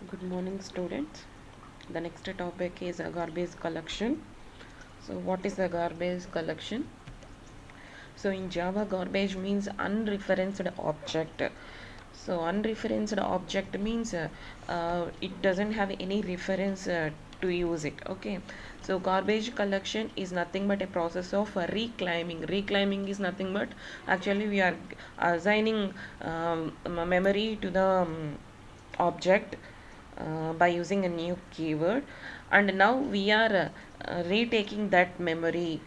Good morning, students. The next topic is a garbage collection. So, what is a garbage collection? So, in Java, garbage means unreferenced object. So, unreferenced object means it doesn't have any reference to use it. Okay. So, garbage collection is nothing but a process of reclaiming. Reclaiming is nothing but actually we are assigning memory to the object by using a new keyword, and now we are retaking that memory.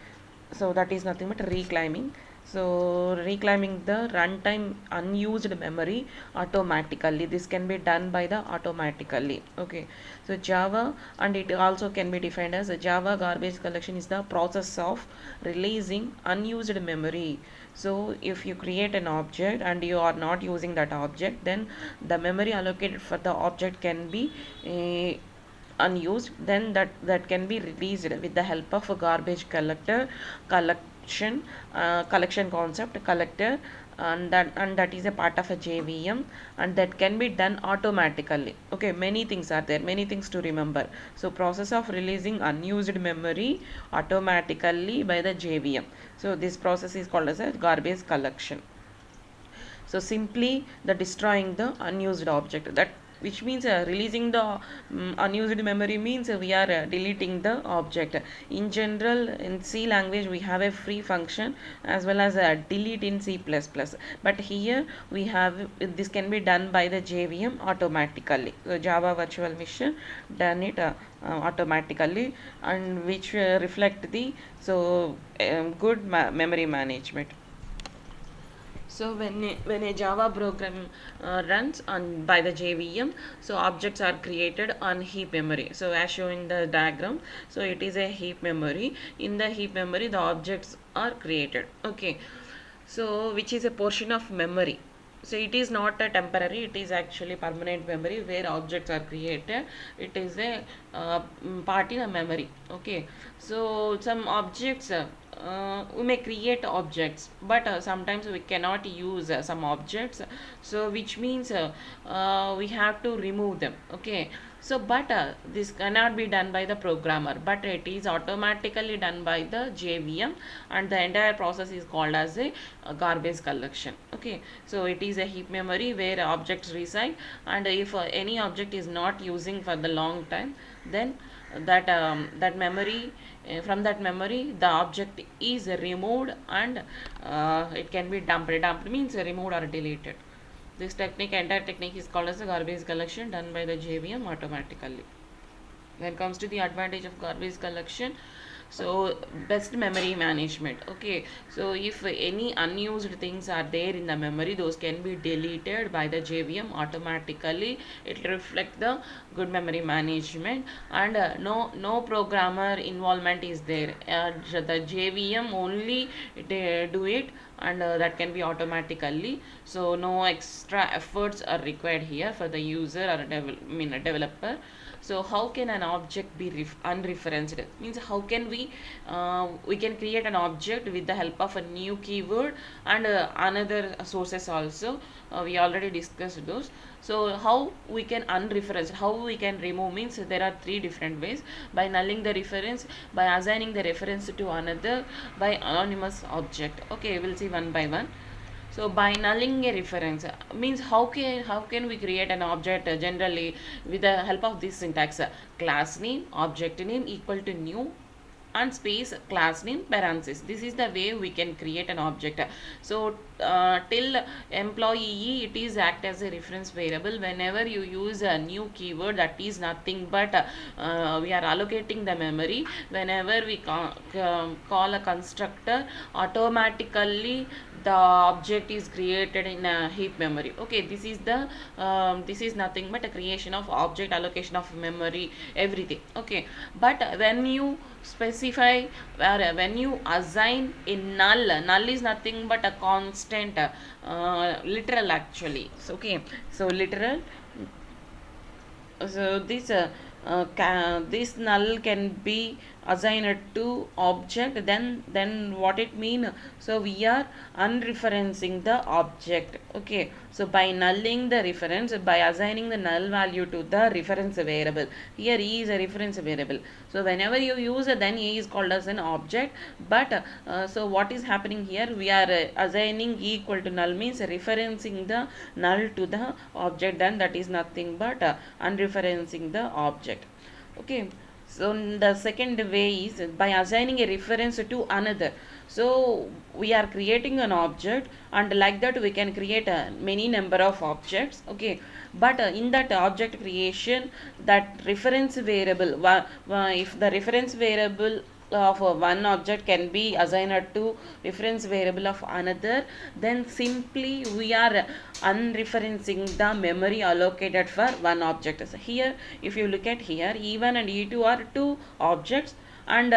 So that is nothing but reclaiming. So reclaiming the runtime unused memory automatically. This can be done by the automatically. Okay. So Java, and it also can be defined as a Java garbage collection is the process of releasing unused memory. So if you create an object and you are not using that object, then the memory allocated for the object can be unused, then that can be released with the help of a garbage collection concept collector, and that is a part of a JVM, and that can be done automatically. Okay, many things are there, many things to remember. So process of releasing unused memory automatically by the JVM. So this process is called as a garbage collection. So simply the destroying the unused object, that which means releasing the unused memory means we are deleting the object. In general, in C language we have a free function as well as a delete in C++, but here we have this can be done by the JVM automatically. So Java virtual machine done it automatically, and which reflect the good memory management. So when a Java program runs on by the JVM, so objects are created on heap memory. So as shown in the diagram, so it is a heap memory. In the heap memory, the objects are created. Okay, so which is a portion of memory. So it is not a temporary, it is actually permanent memory where objects are created. It is a part in a memory. Okay, so some objects we may create objects, but sometimes we cannot use some objects, so which means we have to remove them. Okay, so but this cannot be done by the programmer, but it is automatically done by the JVM, and the entire process is called as a garbage collection. Okay, so it is a heap memory where objects reside, and if any object is not using for the long time, then that memory from that memory the object is removed, and it can be dumped means removed or deleted. This entire technique is called as a garbage collection done by the JVM automatically. When it comes to the advantage of garbage collection, so best memory management. Okay, so if any unused things are there in the memory, those can be deleted by the JVM automatically. It will reflect the good memory management, and no programmer involvement is there. The JVM only do it, and that can be automatically. So no extra efforts are required here for the user or a developer. So how can an object be unreferenced? Means how can we can create an object with the help of a new keyword and another sources also. We already discussed those. So how we can unreference, how we can remove means there are three different ways: by nulling the reference, by assigning the reference to another, by anonymous object. Okay, we'll see one by one. So by nulling a reference means how can we create an object generally with the help of this syntax: class name object name equal to new and space class name parenthesis. This is the way we can create an object. So till employee, it is act as a reference variable. Whenever you use a new keyword, that is nothing but we are allocating the memory. Whenever we call a constructor, automatically the object is created in a heap memory. Okay, this is nothing but a creation of object, allocation of memory, everything. Okay, but when you specify or when you assign a null is nothing but a constant, literal actually. So, okay, so literal. So this null can be assigned to object, then what it mean? So we are unreferencing the object. Okay, So by nulling the reference, by assigning the null value to the reference variable, here E is a reference variable. So whenever you use it, then E is called as an object. But so what is happening here, we are assigning E equal to null, means referencing the null to the object, then that is nothing but unreferencing the object. Okay, so the second way is by assigning a reference to another. So we are creating an object, and like that we can create a many number of objects. Okay, but in that object creation, that reference variable, if the reference variable of one object can be assigned to reference variable of another, then simply we are unreferencing the memory allocated for one object. So here if you look at here, E1 and E2 are two objects, and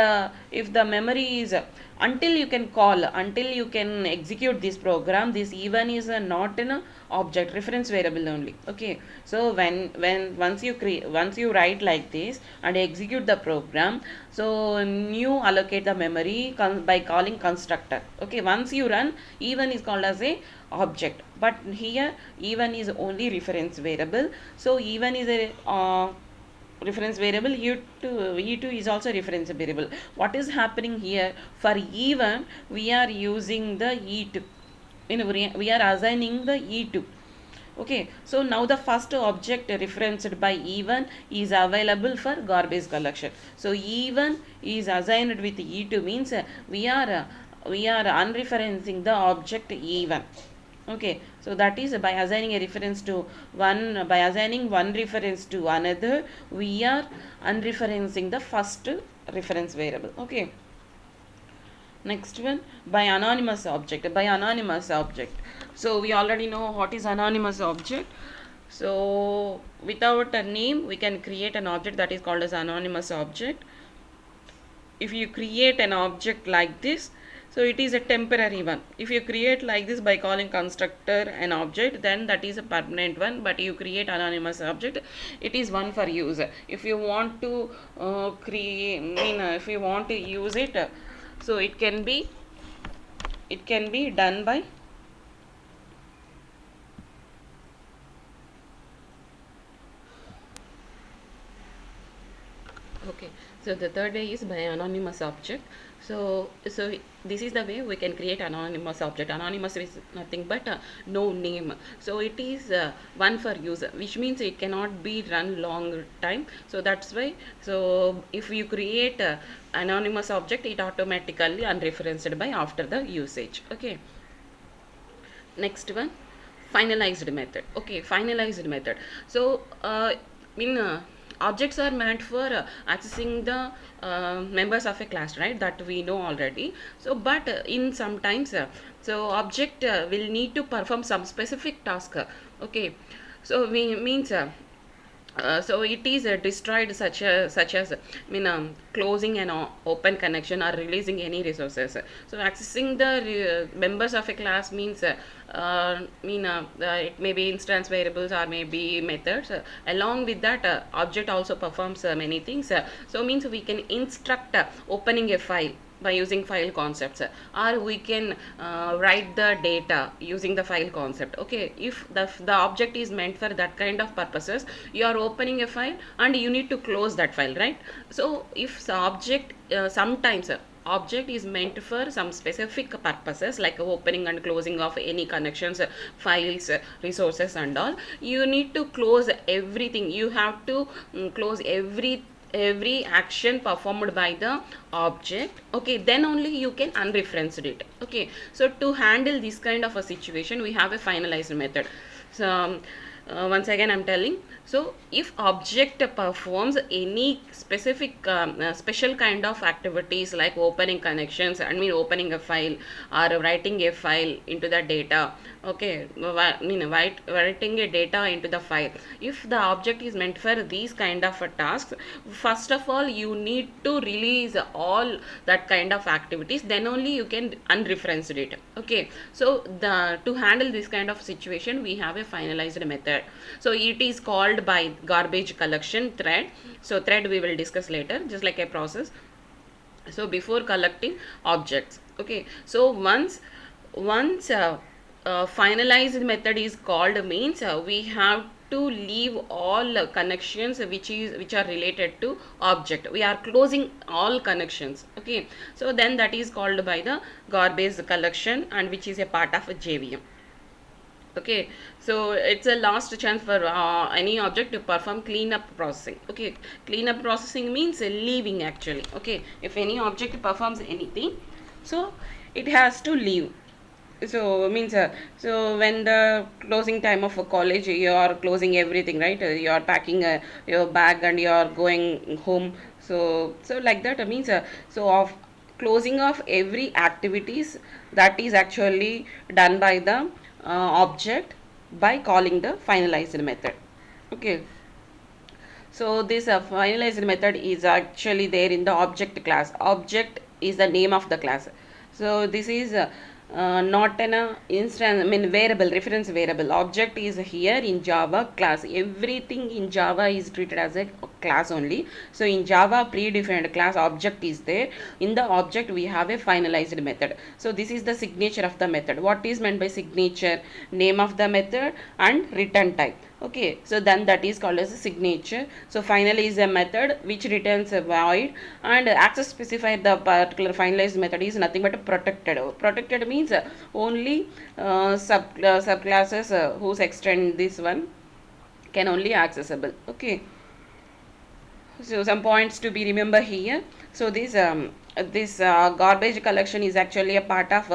if the memory is until you can call, until you can execute this program, this E1 is not an object, reference variable only. Okay, so when once you write like this and execute the program, so you allocate the memory by calling constructor. Okay, once you run, E1 is called as a object, but here E1 is only reference variable. So E1 is a reference variable, E2 is also reference variable. What is happening here, for E1 we are using the E2, we are assigning the E2. Okay, so now the first object referenced by E1 is available for garbage collection. So E1 is assigned with E2, means we are unreferencing the object E1. Okay, so that is by assigning a reference to one, by assigning one reference to another, we are unreferencing the first reference variable. Okay, next one, by anonymous object. By anonymous object, so we already know what is anonymous object. So without a name we can create an object that is called as anonymous object. If you create an object like this, so it is a temporary one. If you create like this by calling constructor an object, then that is a permanent one. But you create anonymous object, it is one for use. If you want to if you want to use it, so it can be done by okay. So the third way is by anonymous object. So this is the way we can create anonymous object. Anonymous is nothing but no name. So it is one for user, which means it cannot be run long time. So that's why, so if you create anonymous object, it automatically unreferenced by after the usage. Okay, next one, finalized method. Okay, finalized method. So objects are meant for accessing the members of a class, right? That we know already. So but in sometimes so object will need to perform some specific task. Okay, so we means so it is destroyed such as closing an open connection or releasing any resources. So accessing the members of a class means it may be instance variables or maybe methods. Along with that, object also performs many things. So means we can instruct opening a file by using file concepts, or we can write the data using the file concept. Okay, if the object is meant for that kind of purposes, you are opening a file and you need to close that file, right? So if the object sometimes object is meant for some specific purposes like opening and closing of any connections, files, resources and all, you need to close everything. You have to close every action performed by the object. Okay, then only you can unreference it. Okay, so to handle this kind of a situation, we have a finalized method. So once again I'm telling, so if object performs any specific special kind of activities like opening connections, opening a file or writing a file into the data, okay, writing a data into the file, if the object is meant for these kind of tasks, first of all you need to release all that kind of activities, then only you can unreference it. Okay, so to handle this kind of situation, we have a finalized method. So it is called by garbage collection thread. So thread we will discuss later, just like a process. So before collecting objects, okay, so once finalized method is called means we have to leave all connections which are related to object. We are closing all connections. Okay, so then that is called by the garbage collection, and which is a part of a JVM. Okay, so it's a last chance for any object to perform cleanup processing. Okay, cleanup processing means leaving actually. Okay, if any object performs anything, so it has to leave. So means so when the closing time of a college, you are closing everything, right? You are packing your bag and you are going home. So like that means so of closing of every activities, that is actually done by the object by calling the finalized method. Okay, so this finalized method is actually there in the object class. Object is the name of the class. So this is not an instance, I mean variable, reference variable. Object is here in Java class. Everything in Java is treated as a class only. So in Java predefined class object is there. In the object we have a finalized method. So this is the signature of the method. What is meant by signature? Name of the method and return type. Okay, so then that is called as a signature. So finally is a method which returns a void, and access specifier, the particular finalized method is nothing but a protected. Protected means only subclasses whose extend this one can only accessible. Okay, so some points to be remember here. So this garbage collection is actually a part of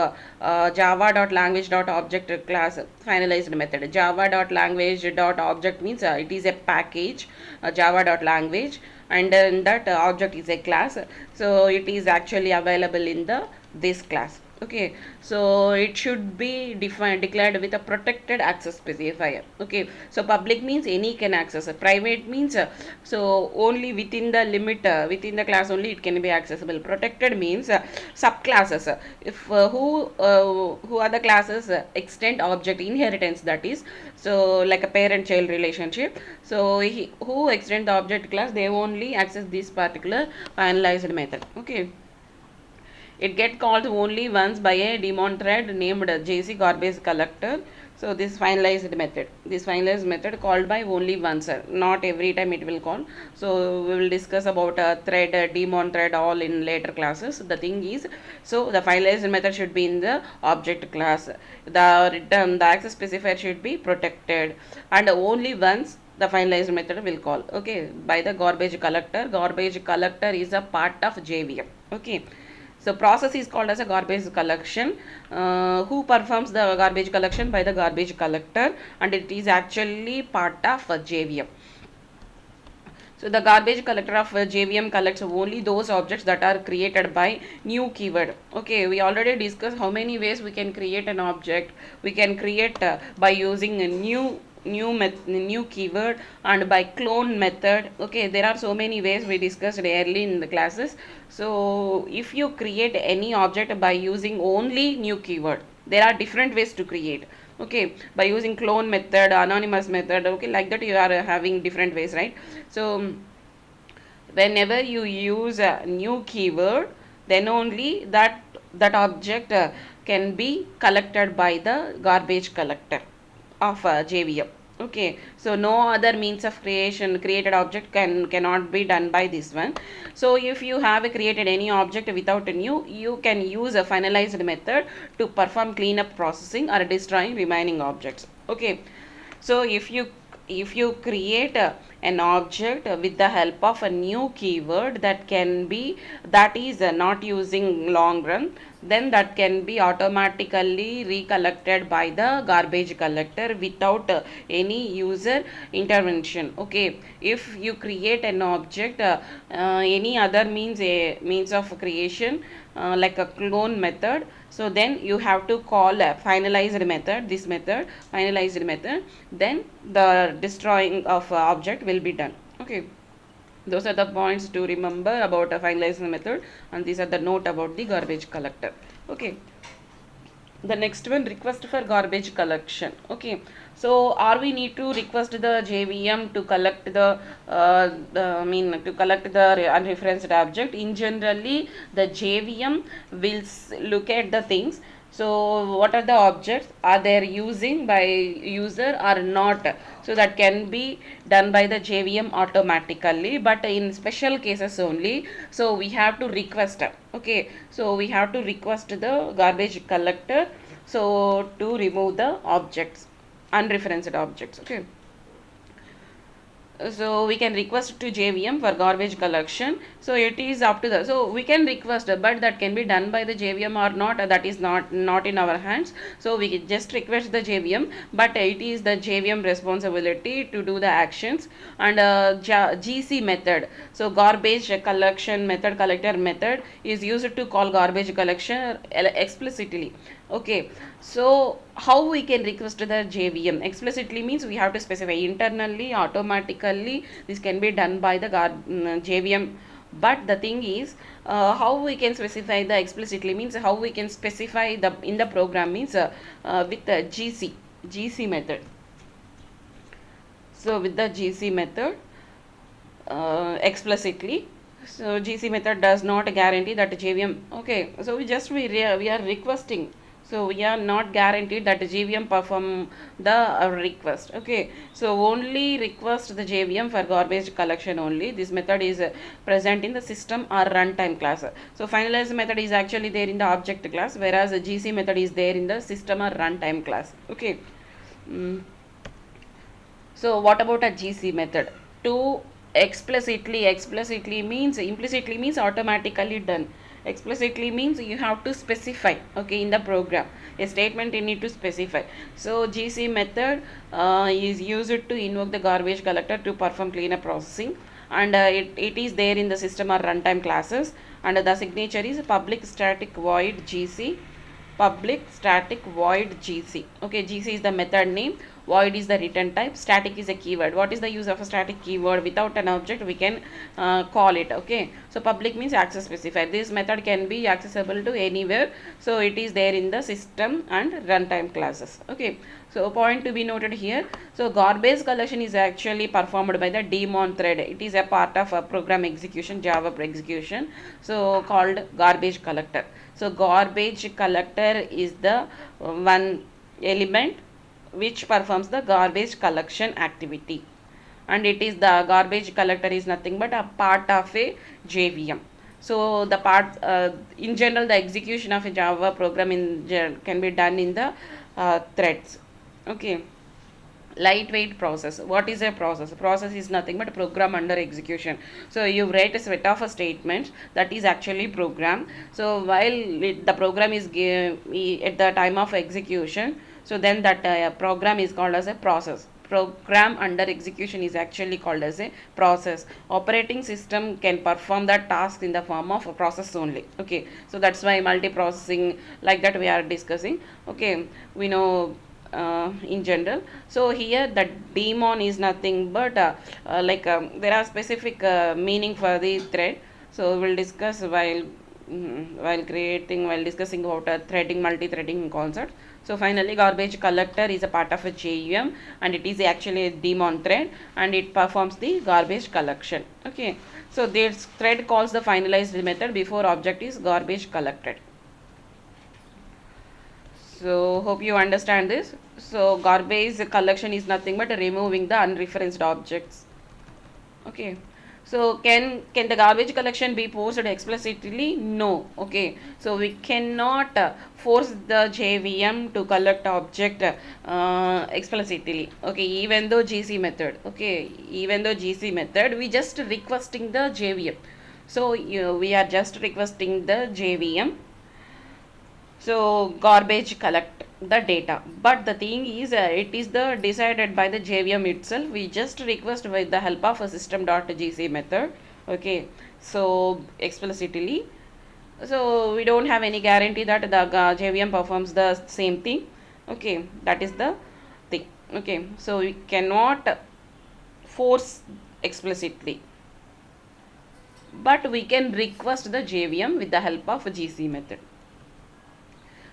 java.language.object class finalized method. Java.language.object means it is a package, java.language, and then that object is a class. So it is actually available in the this class. Okay, so it should be defined declared with a protected access specifier. Okay, so public means any can access. Private means so only within the limit, within the class only it can be accessible. Protected means subclasses. If who are the classes extend object inheritance, that is so like a parent child relationship. So who extend the object class, they only access this particular finalized method. Okay, it get called only once by a daemon thread named JC garbage collector. So this finalized method called by only once, not every time it will call. So we will discuss about a thread, daemon thread all in later classes. The thing is, so the finalized method should be in the object class. The access specifier should be protected, and only once the finalized method will call. Okay, by the garbage collector. Garbage collector is a part of JVM. Okay, so process is called as a garbage collection. Who performs the garbage collection? By the garbage collector, and it is actually part of JVM. So the garbage collector of JVM collects only those objects that are created by new keyword. Okay, we already discussed how many ways we can create an object. We can create by using a new keyword and by clone method. Okay, there are so many ways we discussed early in the classes. So if you create any object by using only new keyword, there are different ways to create. Okay, by using clone method, anonymous method, okay, like that you are having different ways, right? So whenever you use a new keyword, then only that object can be collected by the garbage collector of JVM. Okay, so no other means of created object cannot be done by this one. So if you have created any object without a new, you can use a finalized method to perform cleanup processing or destroying remaining objects. Okay, so if you create an object with the help of a new keyword that is not using long run, then that can be automatically recollected by the garbage collector without any user intervention. Okay, if you create an object any other means of creation like a clone method, so then you have to call a finalized method, this method finalized method, then the destroying of object will be done. Okay, those are the points to remember about a finalized method, and these are the note about the garbage collector. Okay, the next one, request for garbage collection. Okay, so are we need to request the JVM to collect to collect the unreferenced object? In generally the JVM will look at the things. So what are the objects? Are they using by user or not? So that can be done by the JVM automatically, but in special cases only. So we have to request. Okay, so we have to request the garbage collector so to remove the objects, unreferenced objects. Okay, so we can request to JVM for garbage collection. So it is up to the, so we can request, but that can be done by the JVM or not, that is not in our hands. So we can just request the JVM, but it is the JVM responsibility to do the actions. And GC method, so garbage collection method, collector method is used to call garbage collection explicitly. Okay, so how we can request the JVM explicitly means we have to specify internally, automatically. This can be done by the JVM. But the thing is, how we can specify the explicitly means how we can specify the in the program means with the GC method. So with the GC method explicitly. So GC method does not guarantee that JVM. Okay, so we are requesting. So we are not guaranteed that the JVM perform the request. Okay, so only request the JVM for garbage collection only. This method is present in the system or runtime class. So finalize method is actually there in the object class, whereas the GC method is there in the system or runtime class. Okay. So what about a GC method? To explicitly means implicitly means automatically done. Explicitly means you have to specify, okay, in the program a statement you need to specify. So GC method is used to invoke the garbage collector to perform cleanup processing, and it is there in the system or runtime classes, and the signature is public static void GC, public static void GC. Okay, GC is the method name, void is the return type, static is a keyword. What is the use of a static keyword? Without an object we can call it. Okay, so public means access specified. This method can be accessible to anywhere, so it is there in the system and runtime classes. Okay, so point to be noted here. So garbage collection is actually performed by the daemon thread. It is a part of a program execution, Java execution, so called garbage collector. So garbage collector is the one element which performs the garbage collection activity, and it is the garbage collector is nothing but a part of a JVM. So the part in general the execution of a Java program can be done in the threads. Okay, lightweight process. What is a process? Process is nothing but a program under execution. So you write a set of statements that is actually program. So while the program is at the time of execution, so then that program is called as a process. Program under execution is actually called as a process. Operating system can perform that task in the form of a process only. Okay, so that's why multiprocessing like that we are discussing. Okay, we know in general. So here the daemon is nothing but there are specific meaning for the thread. So we'll discuss while discussing about threading, multi-threading concept. So finally garbage collector is a part of a JVM, and it is actually a daemon thread, and it performs the garbage collection. Okay, so this thread calls the finalized method before object is garbage collected. So hope you understand this. So garbage collection is nothing but removing the unreferenced objects. Okay, so can the garbage collection be posted explicitly? No. Okay, so we cannot force the JVM to collect object explicitly. Okay, even though GC method. Okay, even though GC method, we just requesting the JVM. So we are just requesting the JVM. So garbage collect the data, but the thing is it is the decided by the JVM itself. We just request with the help of a system.gc method. Okay, so explicitly, so we don't have any guarantee that the JVM performs the same thing. Okay, that is the thing. Okay, so we cannot force explicitly, but we can request the JVM with the help of a GC method.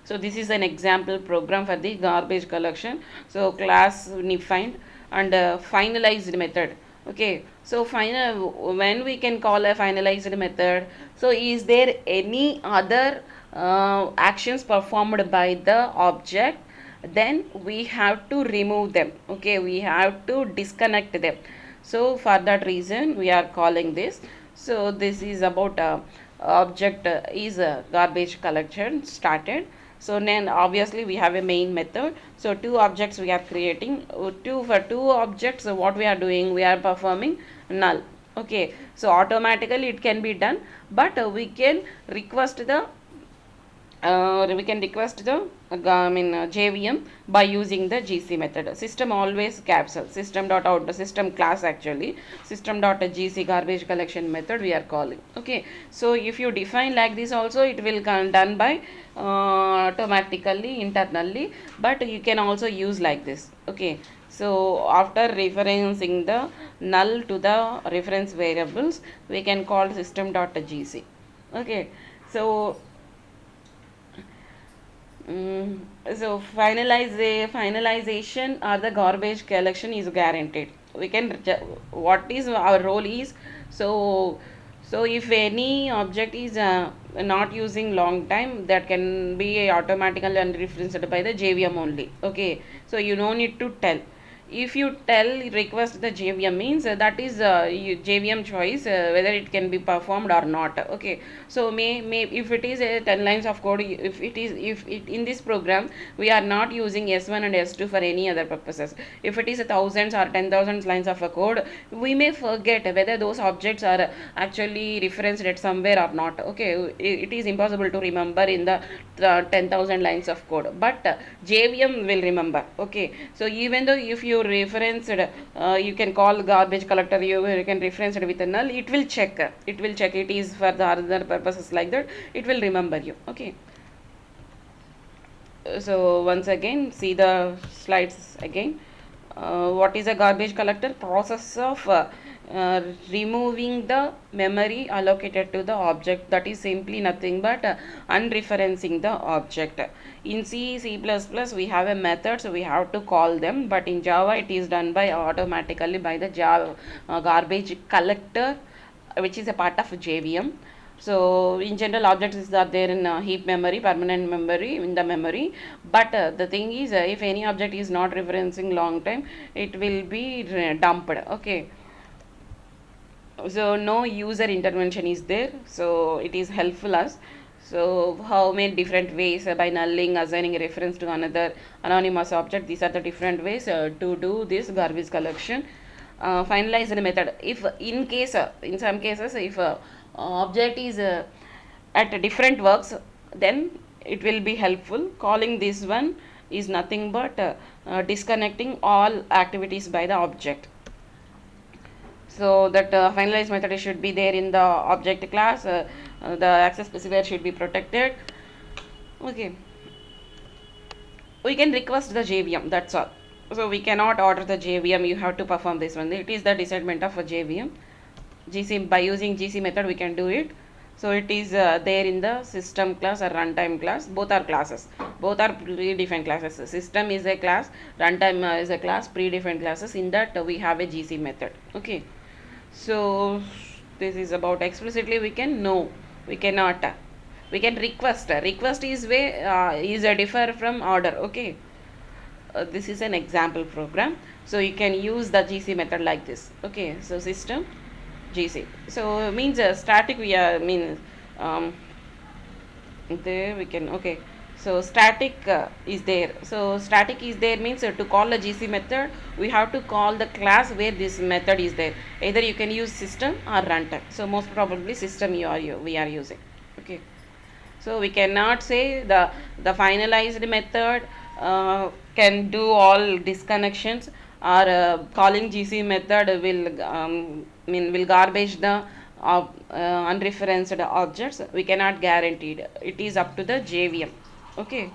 So this is an example program for the garbage collection. So class defined and finalized method. Okay, so final when we can call a finalized method. So is there any other actions performed by the object? Then we have to remove them. Okay, we have to disconnect them. So for that reason we are calling this. So this is about object is a garbage collection started. So then obviously we have a main method. So two objects we are creating. For two objects, what we are doing, we are performing null. Okay, so automatically it can be done, but we can request the JVM by using the GC method. System always capsule system dot out the system class, actually system dot GC garbage collection method we are calling. Okay, so if you define like this also, it will done by automatically internally, but you can also use like this. Okay, so after referencing the null to the reference variables, we can call system dot GC. Okay, so Mm, so finalization or the garbage collection is guaranteed. We can what is our role is, so if any object is not using long time, that can be automatically unreferenced by the JVM only. Okay, so you don't need to tell. If you tell request the JVM means that is JVM choice whether it can be performed or not. Okay, so may if it is a 10 lines of code, if it in this program we are not using S1 and S2 for any other purposes, if it is a thousands or 10,000 lines of a code, we may forget whether those objects are actually referenced at somewhere or not. Okay, it is impossible to remember in the 10,000 lines of code, but JVM will remember. Okay, so even though if you referenced you can call garbage collector, you can reference it with a null, it will check it is for the other purposes, like that it will remember you. Okay, so once again see the slides again. What is a garbage collector? Process of removing the memory allocated to the object, that is simply nothing but unreferencing the object. In C++ we have a method, so we have to call them, but in Java it is done by automatically by the Java garbage collector, which is a part of JVM. So in general, objects are there in heap memory, permanent memory, in the memory, but the thing is if any object is not referencing long time, it will be dumped. Okay, so no user intervention is there, so it is helpful us. So how many different ways by nulling, assigning a reference to another anonymous object, these are the different ways to do this garbage collection. Finalize the method. If in case in some cases if object is at different works, then it will be helpful. Calling this one is nothing but disconnecting all activities by the object. So that finalize method should be there in the object class. The access specifier should be protected. Okay, we can request the JVM, that's all. So we cannot order the JVM, you have to perform this one. It is the decidement of a JVM. GC, by using GC method we can do it. So it is there in the system class or runtime class. Both are classes, both are predefined classes. System is a class, runtime is a class, predefined classes. In that we have a GC method. Okay, so this is about explicitly we can, no we cannot. We can request. Request is way is a differ from order. Okay, this is an example program, so you can use the GC method like this. Okay, so system GC, so means static we are there we can. Okay, so static is there. So static is there means to call the GC method, we have to call the class where this method is there. Either you can use system or runtime. So most probably system we are using. Okay, so we cannot say the finalized method can do all disconnections, or calling GC method will garbage the unreferenced objects. We cannot guarantee it. It is up to the JVM. Okay.